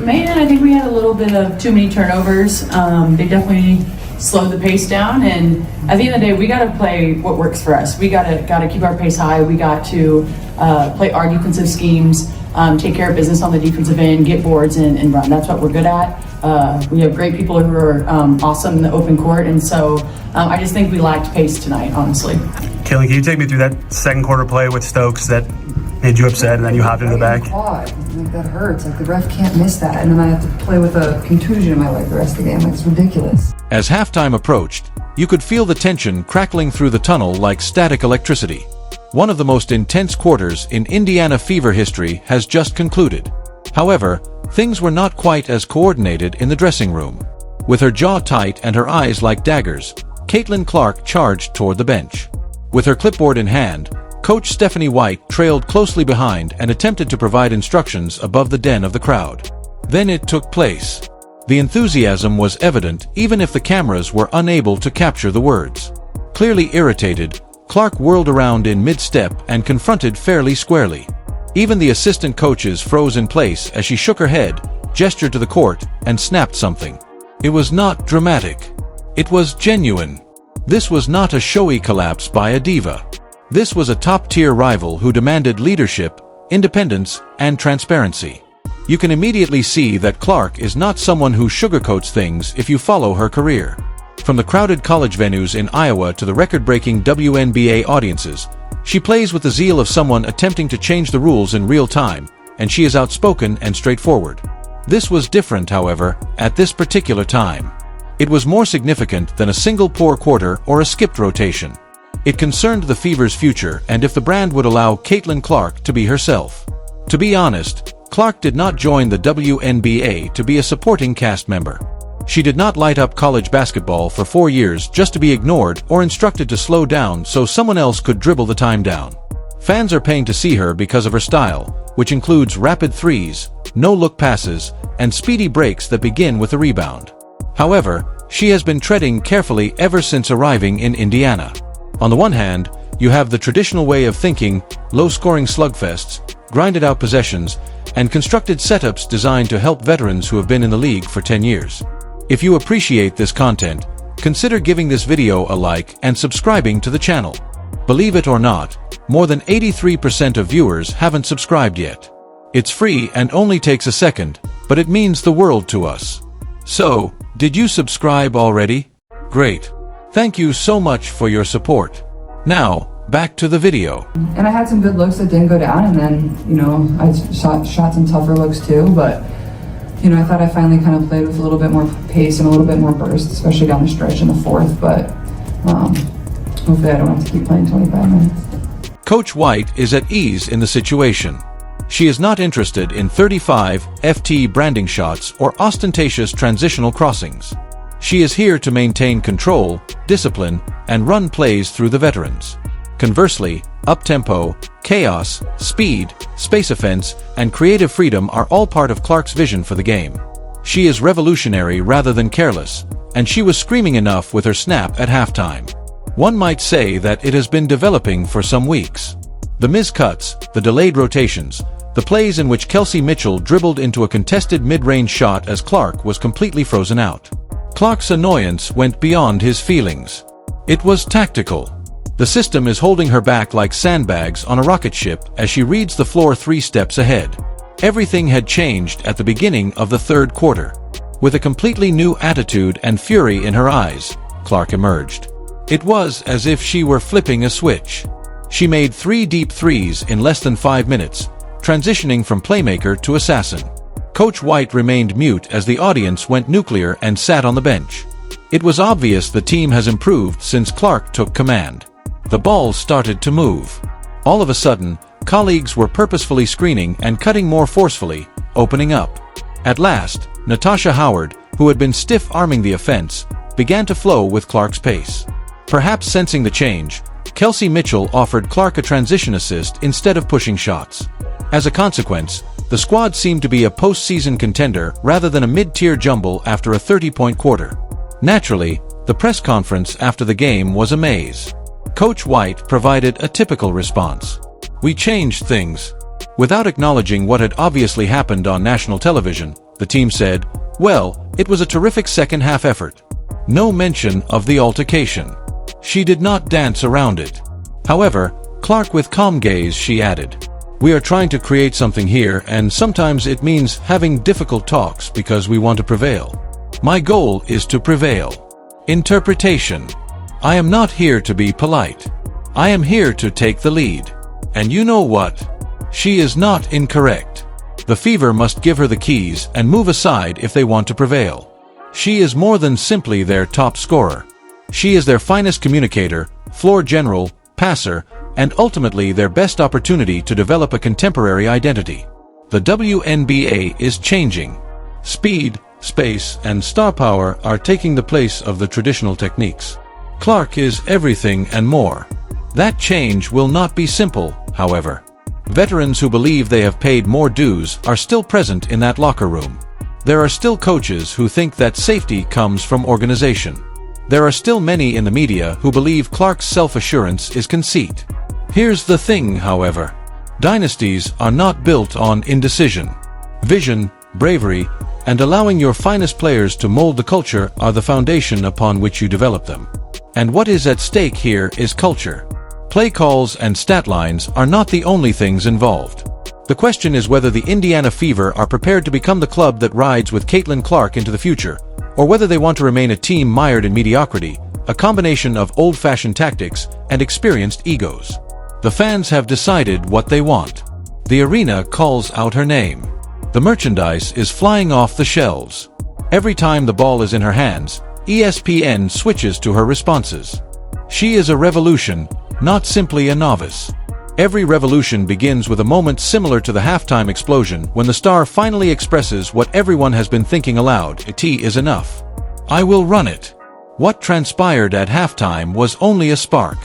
Man, I think we had a little bit of too many turnovers. They definitely slowed the pace down, and at the end of the day, we got to play what works for us. We got to keep our pace high. We got to play our defensive schemes, take care of business on the defensive end, get boards, and run. That's what we're good at. We have great people who are awesome in the open court, and so I just think we lacked pace tonight, honestly. Kaylee, can you take me through that second quarter play with Stokes that made you upset, and then you hopped into the back? That hurts. Like, the ref can't miss that, and then I have to play with a contusion in my leg the rest of the game. Like, it's ridiculous. As halftime approached, you could feel the tension crackling through the tunnel like static electricity. One of the most intense quarters in Indiana Fever history has just concluded. However, things were not quite as coordinated in the dressing room. With her jaw tight and her eyes like daggers, Caitlin Clark charged toward the bench. With her clipboard in hand, Coach Stephanie White trailed closely behind and attempted to provide instructions above the din of the crowd. Then it took place. The enthusiasm was evident even if the cameras were unable to capture the words. Clearly irritated, Clark whirled around in mid-step and confronted Fairly squarely. Even the assistant coaches froze in place as she shook her head, gestured to the court, and snapped something. It was not dramatic. It was genuine. This was not a showy collapse by a diva. This was a top-tier rival who demanded leadership, independence, and transparency. You can immediately see that Clark is not someone who sugarcoats things if you follow her career. From the crowded college venues in Iowa to the record-breaking WNBA audiences, she plays with the zeal of someone attempting to change the rules in real time, and she is outspoken and straightforward. This was different, however, at this particular time. It was more significant than a single poor quarter or a skipped rotation. It concerned the Fever's future and if the brand would allow Caitlin Clark to be herself. To be honest, Clark did not join the WNBA to be a supporting cast member. She did not light up college basketball for 4 years just to be ignored or instructed to slow down so someone else could dribble the time down. Fans are paying to see her because of her style, which includes rapid threes, no-look passes, and speedy breaks that begin with a rebound. However, she has been treading carefully ever since arriving in Indiana. On the one hand, you have the traditional way of thinking, low-scoring slugfests, grinded-out possessions, and constructed setups designed to help veterans who have been in the league for 10 years. If you appreciate this content, consider giving this video a like and subscribing to the channel. Believe it or not, more than 83% of viewers haven't subscribed yet. It's free and only takes a second, but it means the world to us. So, did you subscribe already? Great. Thank you so much for your support. Now, back to the video. And I had some good looks that didn't go down, and then, I shot some tougher looks too, but, I thought I finally kind of played with a little bit more pace and a little bit more burst, especially down the stretch in the fourth, but hopefully I don't have to keep playing 25 minutes. Coach White is at ease in the situation. She is not interested in 35 FT branding shots or ostentatious transitional crossings. She is here to maintain control, discipline, and run plays through the veterans. Conversely, up-tempo, chaos, speed, space offense, and creative freedom are all part of Clark's vision for the game. She is revolutionary rather than careless, and she was screaming enough with her snap at halftime. One might say that it has been developing for some weeks. The miscuts, the delayed rotations, the plays in which Kelsey Mitchell dribbled into a contested mid-range shot as Clark was completely frozen out. Clark's annoyance went beyond his feelings. It was tactical. The system is holding her back like sandbags on a rocket ship as she reads the floor 3 steps ahead. Everything had changed at the beginning of the third quarter. With a completely new attitude and fury in her eyes, Clark emerged. It was as if she were flipping a switch. She made 3 deep threes in less than 5 minutes, transitioning from playmaker to assassin. Coach White remained mute as the audience went nuclear and sat on the bench. It was obvious the team has improved since Clark took command. The ball started to move. All of a sudden, colleagues were purposefully screening and cutting more forcefully, opening up. At last, Natasha Howard, who had been stiff-arming the offense, began to flow with Clark's pace. Perhaps sensing the change, Kelsey Mitchell offered Clark a transition assist instead of pushing shots. As a consequence, the squad seemed to be a postseason contender rather than a mid-tier jumble after a 30-point quarter. Naturally, the press conference after the game was a maze. Coach White provided a typical response. "We changed things." Without acknowledging what had obviously happened on national television, The team said, "Well, it was a terrific second-half effort." No mention of the altercation. She did not dance around it. However, Clark with calm gaze, she added, "We are trying to create something here, and sometimes it means having difficult talks because we want to prevail. My goal is to prevail." Interpretation. I am not here to be polite. I am here to take the lead. And you know what? She is not incorrect. The Fever must give her the keys and move aside if they want to prevail. She is more than simply their top scorer. She is their finest communicator, floor general, passer, and ultimately their best opportunity to develop a contemporary identity. The WNBA is changing. Speed, space, and star power are taking the place of the traditional techniques. Clark is everything and more. That change will not be simple, however. Veterans who believe they have paid more dues are still present in that locker room. There are still coaches who think that safety comes from organization. There are still many in the media who believe Clark's self-assurance is conceit. Here's the thing, however. Dynasties are not built on indecision. Vision, bravery, and allowing your finest players to mold the culture are the foundation upon which you develop them. And what is at stake here is culture. Play calls and stat lines are not the only things involved. The question is whether the Indiana Fever are prepared to become the club that rides with Caitlin Clark into the future, or whether they want to remain a team mired in mediocrity, a combination of old-fashioned tactics and experienced egos. The fans have decided what they want. The arena calls out her name. The merchandise is flying off the shelves. Every time the ball is in her hands, ESPN switches to her responses. She is a revolution, not simply a novice. Every revolution begins with a moment similar to the halftime explosion when the star finally expresses what everyone has been thinking aloud: "It is enough. I will run it." What transpired at halftime was only a spark.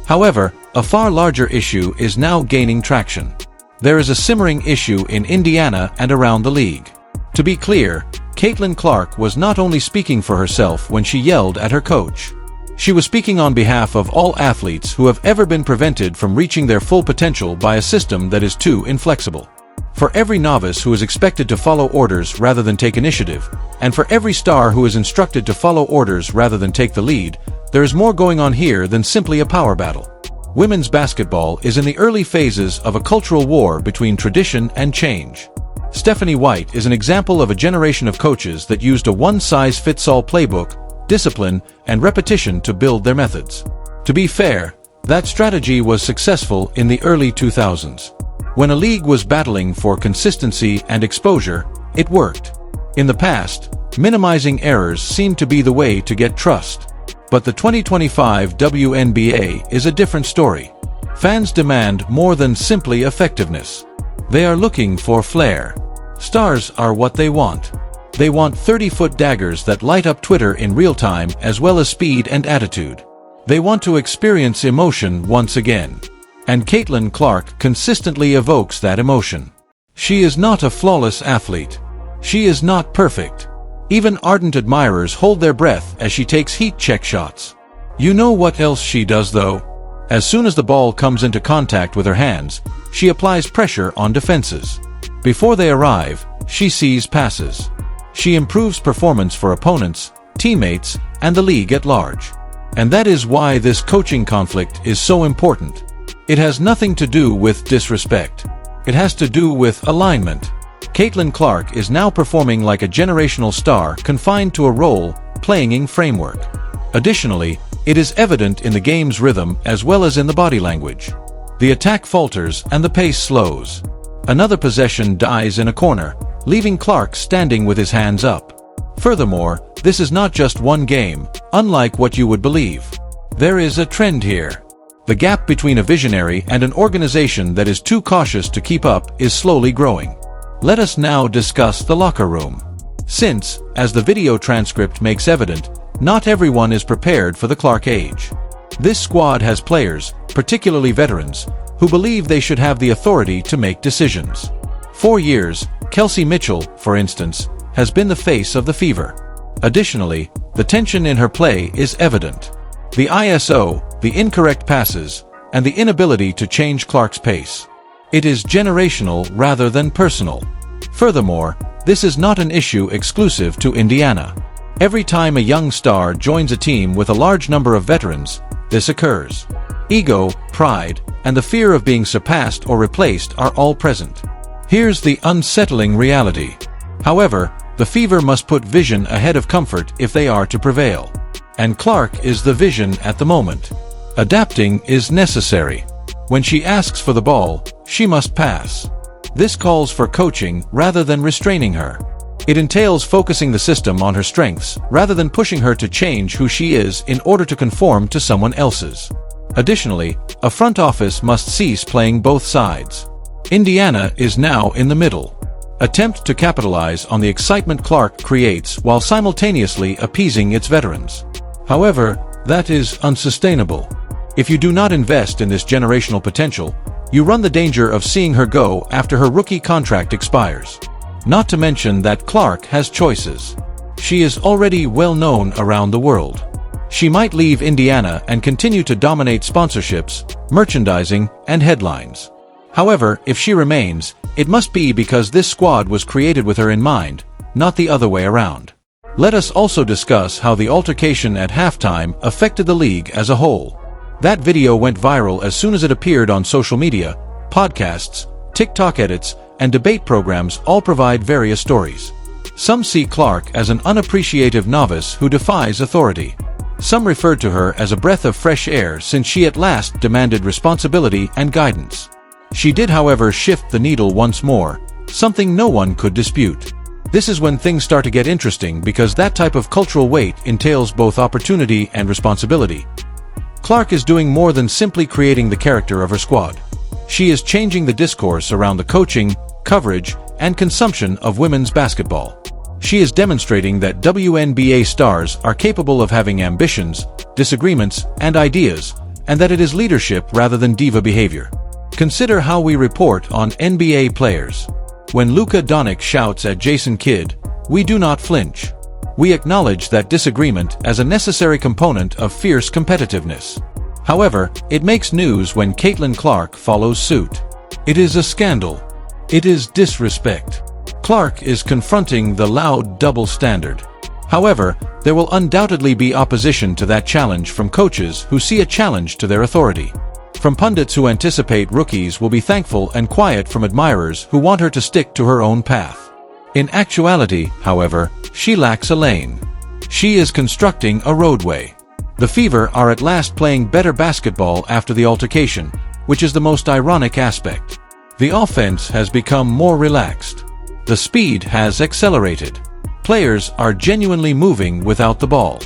However, a far larger issue is now gaining traction. There is a simmering issue in Indiana and around the league. To be clear, Caitlin Clark was not only speaking for herself when she yelled at her coach. She was speaking on behalf of all athletes who have ever been prevented from reaching their full potential by a system that is too inflexible. For every novice who is expected to follow orders rather than take initiative, and for every star who is instructed to follow orders rather than take the lead, there is more going on here than simply a power battle. Women's basketball is in the early phases of a cultural war between tradition and change. Stephanie White is an example of a generation of coaches that used a one-size-fits-all playbook, discipline, and repetition to build their methods. To be fair, that strategy was successful in the early 2000s. When a league was battling for consistency and exposure, it worked. In the past, minimizing errors seemed to be the way to get trust. But the 2025 WNBA is a different story. Fans demand more than simply effectiveness. They are looking for flair. Stars are what they want. They want 30-foot daggers that light up Twitter in real time, as well as speed and attitude. They want to experience emotion once again. And Caitlin Clark consistently evokes that emotion. She is not a flawless athlete. She is not perfect. Even ardent admirers hold their breath as she takes heat check shots. You know what else she does though? As soon as the ball comes into contact with her hands, she applies pressure on defenses. Before they arrive, she sees passes. She improves performance for opponents, teammates, and the league at large. And that is why this coaching conflict is so important. It has nothing to do with disrespect. It has to do with alignment. Caitlin Clark is now performing like a generational star confined to a role-playing framework. Additionally, it is evident in the game's rhythm as well as in the body language. The attack falters and the pace slows. Another possession dies in a corner, leaving Clark standing with his hands up. Furthermore, this is not just one game, unlike what you would believe. There is a trend here. The gap between a visionary and an organization that is too cautious to keep up is slowly growing. Let us now discuss the locker room. Since, as the video transcript makes evident, not everyone is prepared for the Clark age. This squad has players, particularly veterans, who believe they should have the authority to make decisions. 4 years, Kelsey Mitchell, for instance, has been the face of the Fever. Additionally, the tension in her play is evident. The ISO, the incorrect passes, and the inability to change Clark's pace. It is generational rather than personal. Furthermore, this is not an issue exclusive to Indiana. Every time a young star joins a team with a large number of veterans, this occurs. Ego, pride, and the fear of being surpassed or replaced are all present. Here's the unsettling reality. However, the Fever must put vision ahead of comfort if they are to prevail. And Clark is the vision at the moment. Adapting is necessary. When she asks for the ball, she must pass. This calls for coaching rather than restraining her. It entails focusing the system on her strengths rather than pushing her to change who she is in order to conform to someone else's. Additionally, a front office must cease playing both sides. Indiana is now in the middle. Attempt to capitalize on the excitement Clark creates while simultaneously appeasing its veterans. However, that is unsustainable. If you do not invest in this generational potential, you run the danger of seeing her go after her rookie contract expires. Not to mention that Clark has choices. She is already well known around the world. She might leave Indiana and continue to dominate sponsorships, merchandising, and headlines. However, if she remains, it must be because this squad was created with her in mind, not the other way around. Let us also discuss how the altercation at halftime affected the league as a whole. That video went viral as soon as it appeared on social media. Podcasts, TikTok edits, and debate programs all provide various stories. Some see Clark as an unappreciative novice who defies authority. Some referred to her as a breath of fresh air since she at last demanded responsibility and guidance. She did, however, shift the needle once more, something no one could dispute. This is when things start to get interesting because that type of cultural weight entails both opportunity and responsibility. Clark is doing more than simply creating the character of her squad. She is changing the discourse around the coaching, coverage, and consumption of women's basketball. She is demonstrating that WNBA stars are capable of having ambitions, disagreements, and ideas, and that it is leadership rather than diva behavior. Consider how we report on NBA players. When Luka Doncic shouts at Jason Kidd, we do not flinch. We acknowledge that disagreement as a necessary component of fierce competitiveness. However, it makes news when Caitlin Clark follows suit. It is a scandal. It is disrespect. Clark is confronting the loud double standard. However, there will undoubtedly be opposition to that challenge from coaches who see a challenge to their authority. From pundits who anticipate rookies will be thankful and quiet from admirers who want her to stick to her own path. In actuality, however, she lacks a lane. She is constructing a roadway. The Fever are at last playing better basketball after the altercation, which is the most ironic aspect. The offense has become more relaxed. The speed has accelerated. Players are genuinely moving without the ball.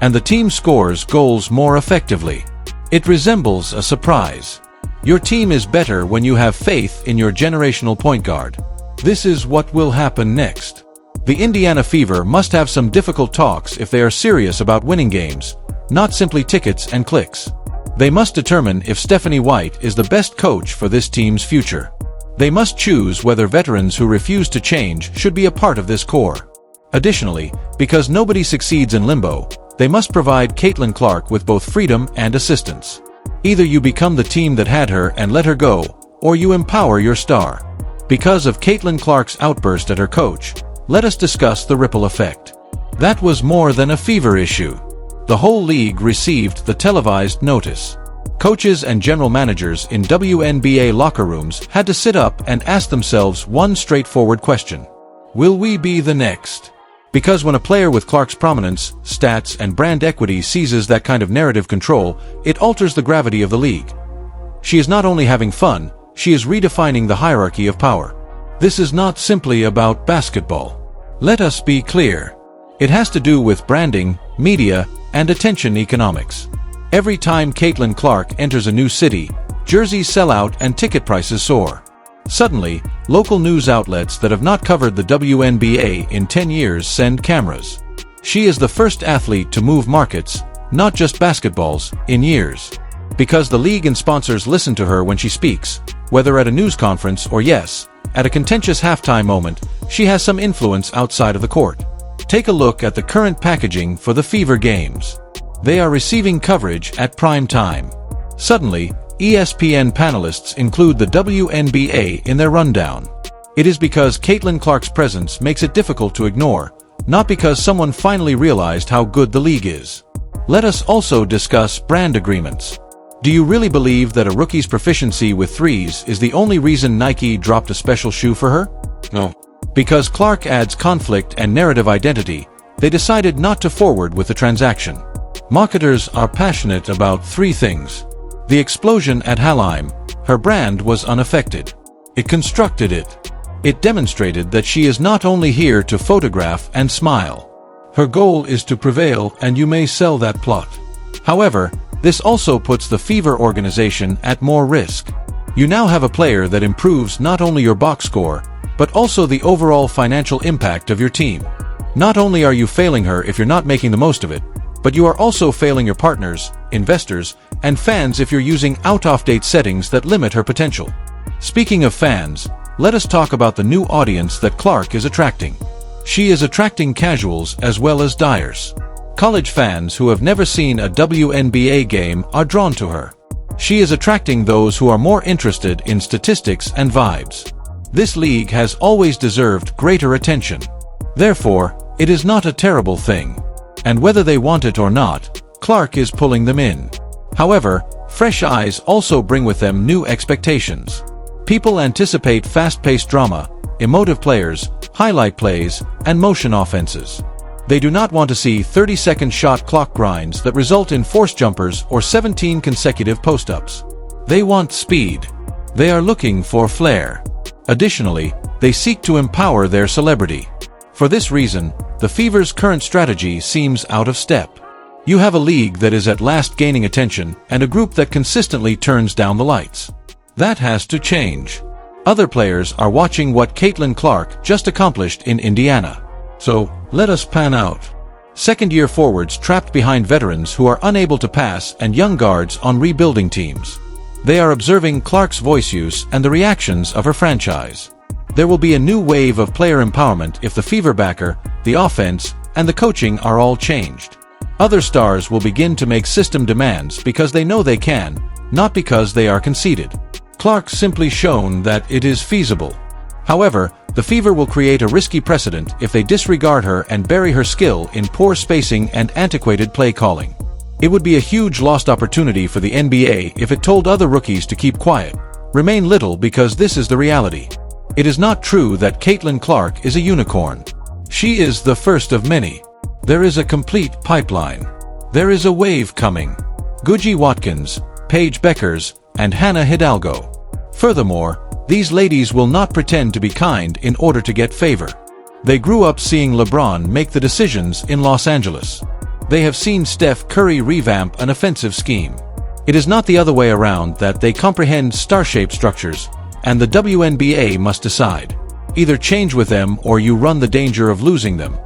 And the team scores goals more effectively. It resembles a surprise. Your team is better when you have faith in your generational point guard. This is what will happen next. The Indiana Fever must have some difficult talks if they are serious about winning games, not simply tickets and clicks. They must determine if Stephanie White is the best coach for this team's future. They must choose whether veterans who refuse to change should be a part of this core. Additionally, because nobody succeeds in limbo, they must provide Caitlin Clark with both freedom and assistance. Either you become the team that had her and let her go, or you empower your star. Because of Caitlin Clark's outburst at her coach, let us discuss the ripple effect. That was more than a Fever issue. The whole league received the televised notice. Coaches and general managers in WNBA locker rooms had to sit up and ask themselves one straightforward question. Will we be the next? Because when a player with Clark's prominence, stats, and brand equity seizes that kind of narrative control, it alters the gravity of the league. She is not only having fun, she is redefining the hierarchy of power. This is not simply about basketball. Let us be clear. It has to do with branding, media, and attention economics. Every time Caitlin Clark enters a new city, jerseys sell out and ticket prices soar. Suddenly, local news outlets that have not covered the WNBA in 10 years send cameras. She is the first athlete to move markets, not just basketballs, in years. Because the league and sponsors listen to her when she speaks, whether at a news conference or yes, at a contentious halftime moment, she has some influence outside of the court. Take a look at the current packaging for the Fever games. They are receiving coverage at prime time. Suddenly, ESPN panelists include the WNBA in their rundown. It is because Caitlin Clark's presence makes it difficult to ignore, not because someone finally realized how good the league is. Let us also discuss brand agreements. Do you really believe that a rookie's proficiency with threes is the only reason Nike dropped a special shoe for her? No. Because Clark adds conflict and narrative identity, they decided not to forward with the transaction. Marketers are passionate about three things. The explosion at Halheim, her brand was unaffected. It constructed it. It demonstrated that she is not only here to photograph and smile. Her goal is to prevail, and you may sell that plot. However, this also puts the Fever organization at more risk. You now have a player that improves not only your box score, but also the overall financial impact of your team. Not only are you failing her if you're not making the most of it, but you are also failing your partners, investors, and fans if you're using out-of-date settings that limit her potential. Speaking of fans, let us talk about the new audience that Clark is attracting. She is attracting casuals as well as diers. College fans who have never seen a WNBA game are drawn to her. She is attracting those who are more interested in statistics and vibes. This league has always deserved greater attention. Therefore, it is not a terrible thing. And whether they want it or not, Clark is pulling them in. However, fresh eyes also bring with them new expectations. People anticipate fast-paced drama, emotive players, highlight plays, and motion offenses. They do not want to see 30-second shot clock grinds that result in force jumpers or 17 consecutive post-ups. They want speed. They are looking for flair. Additionally, they seek to empower their celebrity. For this reason, the Fever's current strategy seems out of step. You have a league that is at last gaining attention and a group that consistently turns down the lights. That has to change. Other players are watching what Caitlin Clark just accomplished in Indiana. So, let us pan out. Second-year forwards trapped behind veterans who are unable to pass and young guards on rebuilding teams. They are observing Clark's voice use and the reactions of her franchise. There will be a new wave of player empowerment if the Fever backer, the offense, and the coaching are all changed. Other stars will begin to make system demands because they know they can, not because they are conceited. Clark simply shown that it is feasible. However, the Fever will create a risky precedent if they disregard her and bury her skill in poor spacing and antiquated play calling. It would be a huge lost opportunity for the NBA if it told other rookies to keep quiet, remain little, because this is the reality. It is not true that Caitlin Clark is a unicorn. She is the first of many. There is a complete pipeline. There is a wave coming. Guji Watkins, Paige Beckers, and Hannah Hidalgo. Furthermore, these ladies will not pretend to be kind in order to get favor. They grew up seeing LeBron make the decisions in Los Angeles. They have seen Steph Curry revamp an offensive scheme. It is not the other way around that they comprehend star-shaped structures, and the WNBA must decide. Either change with them or you run the danger of losing them.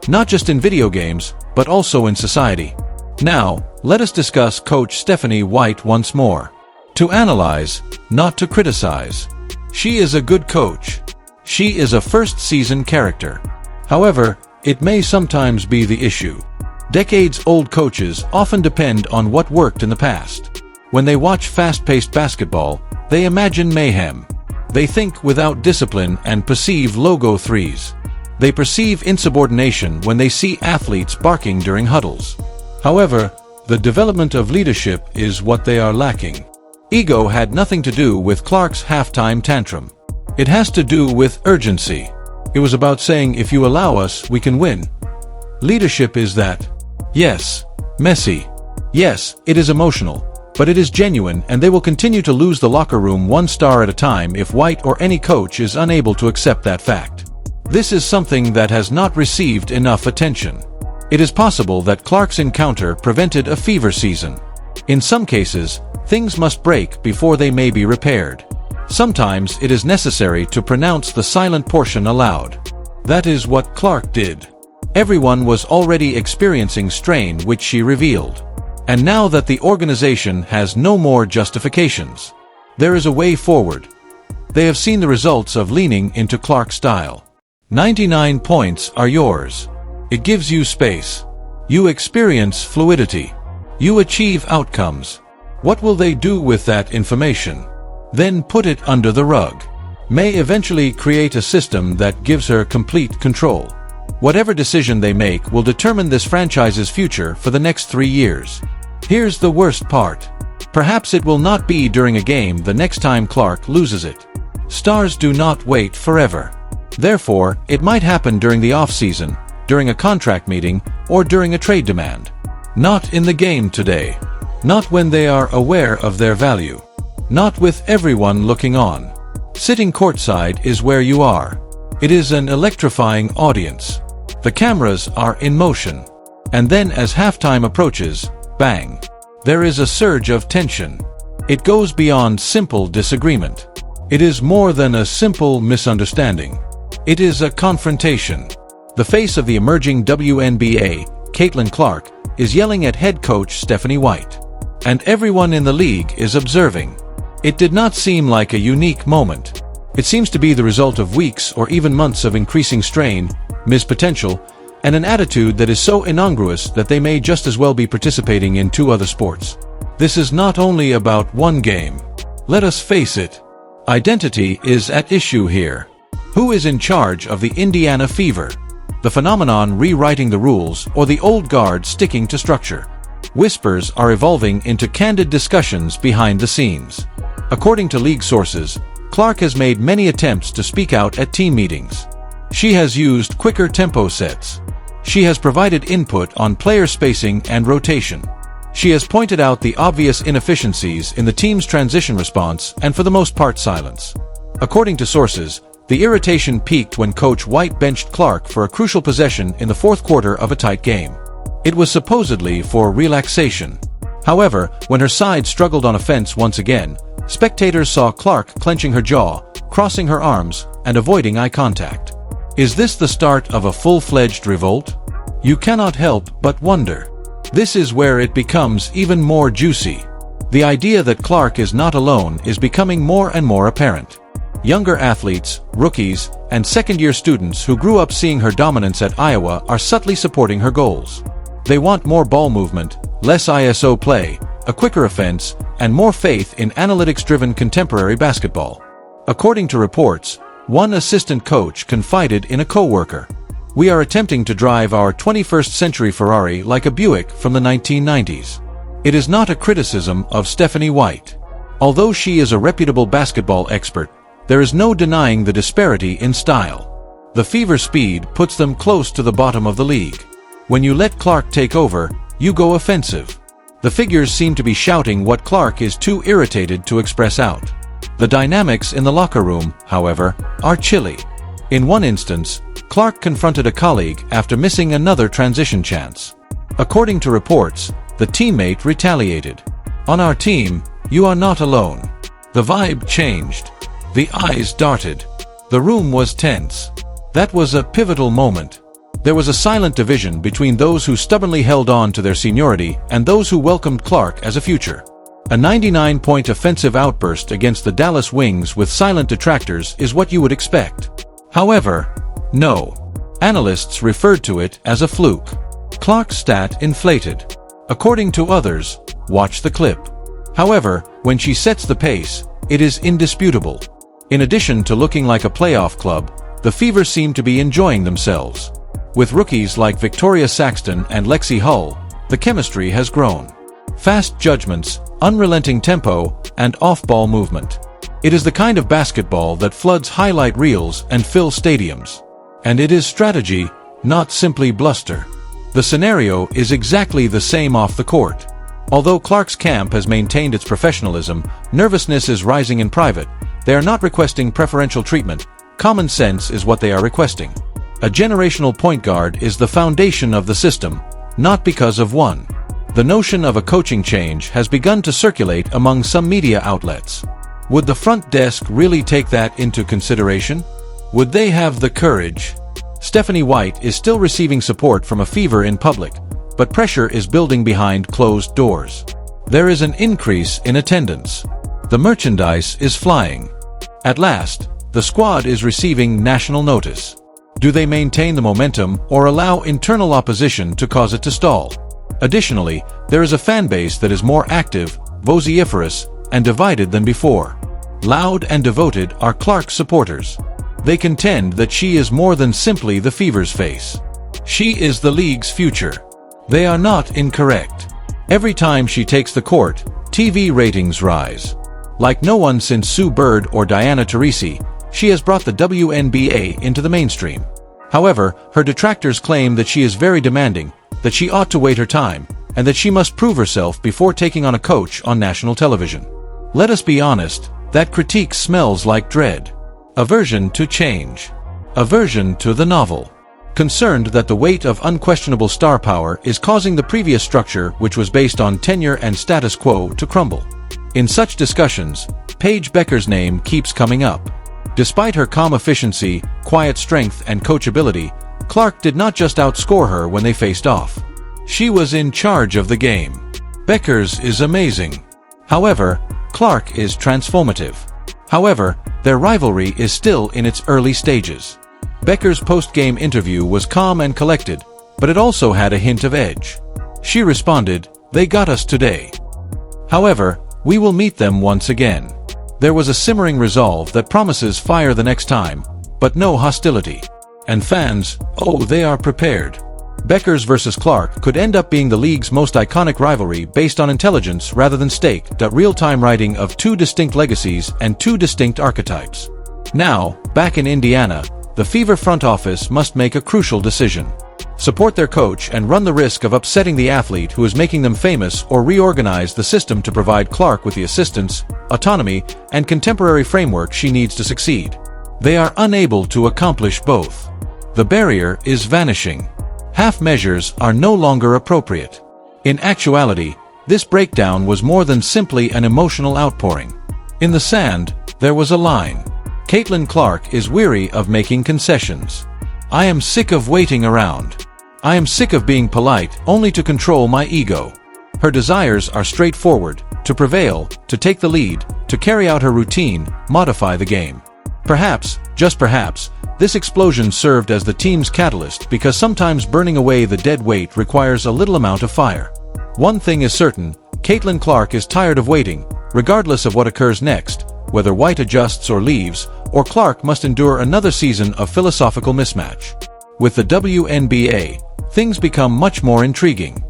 Not just in video games, but also in society. Now, let us discuss Coach Stephanie White once more. To analyze, not to criticize. She is a good coach. She is a first-season character. However, it may sometimes be the issue. Decades-old coaches often depend on what worked in the past. When they watch fast-paced basketball, they imagine mayhem. They think without discipline and perceive logo threes. They perceive insubordination when they see athletes barking during huddles. However, the development of leadership is what they are lacking. Ego had nothing to do with Clark's halftime tantrum. It has to do with urgency. It was about saying, if you allow us, we can win. Leadership is that. Yes, messy. Yes, it is emotional, but it is genuine, and they will continue to lose the locker room one star at a time if White or any coach is unable to accept that fact. This is something that has not received enough attention. It is possible that Clark's encounter prevented a Fever season. In some cases, things must break before they may be repaired. Sometimes it is necessary to pronounce the silent portion aloud. That is what Clark did. Everyone was already experiencing strain, which she revealed. And now that the organization has no more justifications, there is a way forward. They have seen the results of leaning into Clark's style. 99 points are yours. It gives you space. You experience fluidity. You achieve outcomes. What will they do with that information? Then put it under the rug. may eventually create a system that gives her complete control. Whatever decision they make will determine this franchise's future for the next 3 years. Here's the worst part. Perhaps it will not be during a game the next time Clark loses it. Stars do not wait forever. Therefore, it might happen during the off-season, during a contract meeting, or during a trade demand. Not in the game today. Not when they are aware of their value. Not with everyone looking on. Sitting courtside is where you are. It is an electrifying audience. The cameras are in motion. And then as halftime approaches, bang. There is a surge of tension. It goes beyond simple disagreement. It is more than a simple misunderstanding. It is a confrontation. The face of the emerging WNBA, Caitlin Clark, is yelling at head coach Stephanie White. And everyone in the league is observing. It did not seem like a unique moment. It seems to be the result of weeks or even months of increasing strain, missed potential, and an attitude that is so incongruous that they may just as well be participating in 2 other sports. This is not only about one game. Let us face it. Identity is at issue here. Who is in charge of the Indiana Fever? The phenomenon rewriting the rules or the old guard sticking to structure? Whispers are evolving into candid discussions behind the scenes. According to league sources, Clark has made many attempts to speak out at team meetings. She has used quicker tempo sets. She has provided input on player spacing and rotation. She has pointed out the obvious inefficiencies in the team's transition response and for the most part silence. According to sources, the irritation peaked when Coach White benched Clark for a crucial possession in the 4th quarter of a tight game. It was supposedly for relaxation. However, when her side struggled on offense once again, spectators saw Clark clenching her jaw, crossing her arms, and avoiding eye contact. Is this the start of a full-fledged revolt? You cannot help but wonder. This is where it becomes even more juicy. The idea that Clark is not alone is becoming more and more apparent. Younger athletes, rookies, and second-year students who grew up seeing her dominance at Iowa are subtly supporting her goals. They want more ball movement, less ISO play, a quicker offense, and more faith in analytics-driven contemporary basketball. According to reports, one assistant coach confided in a coworker, "We are attempting to drive our 21st century Ferrari like a Buick from the 1990s. It is not a criticism of Stephanie White. Although she is a reputable basketball expert, there is no denying the disparity in style. The Fever speed puts them close to the bottom of the league. When you let Clark take over, you go offensive." The figures seem to be shouting what Clark is too irritated to express out. The dynamics in the locker room, however, are chilly. In one instance, Clark confronted a colleague after missing another transition chance. According to reports, the teammate retaliated. "On our team, you are not alone." The vibe changed. The eyes darted. The room was tense. That was a pivotal moment. There was a silent division between those who stubbornly held on to their seniority and those who welcomed Clark as a future. A 99-point offensive outburst against the Dallas Wings with silent detractors is what you would expect. However, no. Analysts referred to it as a fluke. Clark's stat inflated. According to others, watch the clip. However, when she sets the pace, it is indisputable. In addition to looking like a playoff club, the Fever seem to be enjoying themselves. With rookies like Victoria Saxton and Lexi Hull, the chemistry has grown. Fast judgments, unrelenting tempo, and off-ball movement. It is the kind of basketball that floods highlight reels and fills stadiums. And it is strategy, not simply bluster. The scenario is exactly the same off the court. Although Clark's camp has maintained its professionalism, nervousness is rising in private. They are not requesting preferential treatment. Common sense is what they are requesting. A generational point guard is the foundation of the system, not because of one. The notion of a coaching change has begun to circulate among some media outlets. Would the front desk really take that into consideration? Would they have the courage? Stephanie White is still receiving support from a Fever in public, but pressure is building behind closed doors. There is an increase in attendance. The merchandise is flying. At last, the squad is receiving national notice. Do they maintain the momentum or allow internal opposition to cause it to stall? Additionally, there is a fan base that is more active, vociferous, and divided than before. loud and devoted, are Clark's supporters. They contend that she is more than simply the Fever's face. She is the league's future. They are not incorrect. Every time she takes the court, TV ratings rise. Like no one since Sue Bird or Diana Taurasi, she has brought the WNBA into the mainstream. However, her detractors claim that she is very demanding, that she ought to wait her time, and that she must prove herself before taking on a coach on national television. Let us be honest, that critique smells like dread. Aversion to change. Aversion to the novel. Concerned that the weight of unquestionable star power is causing the previous structure, which was based on tenure and status quo, to crumble. In such discussions, Paige Bueckers' name keeps coming up. Despite her calm efficiency, quiet strength, and coachability, Clark did not just outscore her when they faced off. She was in charge of the game. Bueckers is amazing. However, Clark is transformative. However, their rivalry is still in its early stages. Bueckers' post-game interview was calm and collected, but it also had a hint of edge. She responded, "They got us today. However, we will meet them once again." There was a simmering resolve that promises fire the next time, but no hostility. And fans, oh, they are prepared. Bueckers versus Clark could end up being the league's most iconic rivalry based on intelligence rather than staked real-time writing of two distinct legacies and two distinct archetypes. Now, back in Indiana, the Fever front office must make a crucial decision. Support their coach and run the risk of upsetting the athlete who is making them famous, or reorganize the system to provide Clark with the assistance, autonomy, and contemporary framework she needs to succeed. They are unable to accomplish both. The barrier is vanishing. Half measures are no longer appropriate. In actuality, this breakdown was more than simply an emotional outpouring. In the sand, there was a line. Caitlin Clark is weary of making concessions. "I am sick of waiting around. I am sick of being polite only to control my ego." Her desires are straightforward: to prevail, to take the lead, to carry out her routine, modify the game. Perhaps, just perhaps, this explosion served as the team's catalyst, because sometimes burning away the dead weight requires a little amount of fire. One thing is certain: Caitlin Clark is tired of waiting, regardless of what occurs next, whether White adjusts or leaves, or Clark must endure another season of philosophical mismatch. With the WNBA, things become much more intriguing.